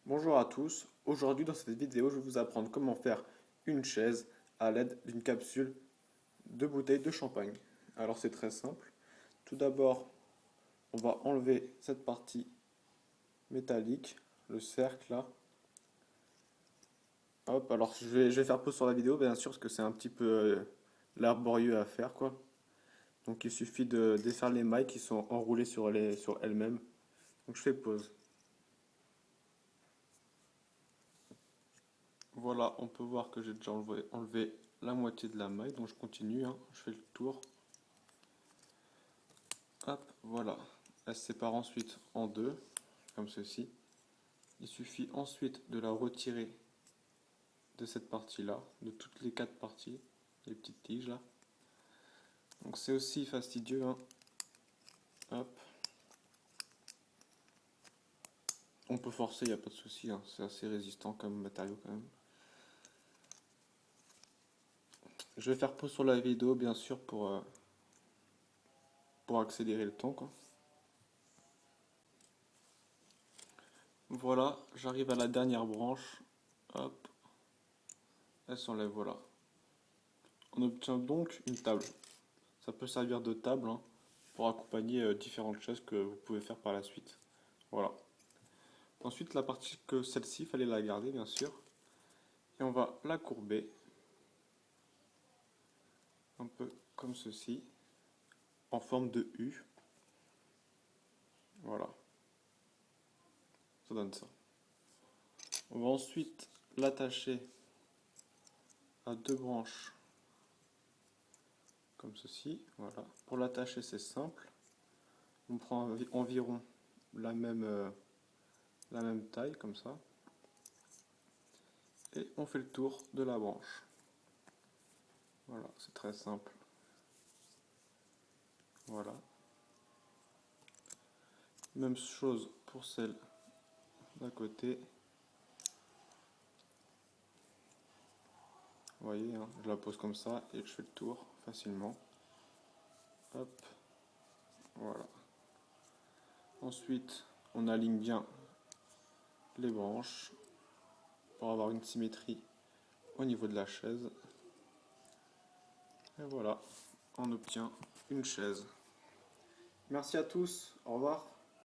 Bonjour à tous, aujourd'hui dans cette vidéo je vais vous apprendre comment faire une chaise à l'aide d'une capsule de bouteille de champagne. Alors c'est très simple, tout d'abord on va enlever cette partie métallique, le cercle là. Hop, alors je vais faire pause sur la vidéo bien sûr parce que c'est un petit peu laborieux à faire quoi. Donc il suffit de défaire les mailles qui sont enroulées sur elles-mêmes. Donc je fais pause. Voilà, on peut voir que j'ai déjà enlevé la moitié de la maille, donc je continue, hein. Je fais le tour. Hop, voilà. Elle se sépare ensuite en deux, comme ceci. Il suffit ensuite de la retirer de cette partie-là, de toutes les quatre parties, les petites tiges là. Donc c'est aussi fastidieux, hein. Hop. On peut forcer, il n'y a pas de souci, hein. C'est assez résistant comme matériau quand même. Je vais faire pause sur la vidéo bien sûr pour accélérer le temps, quoi. Voilà, j'arrive à la dernière branche. Hop, elle s'enlève, voilà. On obtient donc une table. Ça peut servir de table, hein, pour accompagner différentes choses que vous pouvez faire par la suite. Voilà. Ensuite, la partie que celle-ci, il fallait la garder bien sûr. Et on va la courber, un peu comme ceci, en forme de U. Voilà, ça donne ça. On va ensuite l'attacher à deux branches, comme ceci. Voilà. Pour l'attacher, c'est simple. On prend environ la même taille, comme ça. Et on fait le tour de la branche. Voilà, c'est très simple. Voilà. Même chose pour celle d'à côté. Vous voyez, hein, je la pose comme ça et je fais le tour facilement. Hop, voilà. Ensuite, on aligne bien les branches pour avoir une symétrie au niveau de la chaise. Et voilà, on obtient une chaise. Merci à tous, au revoir.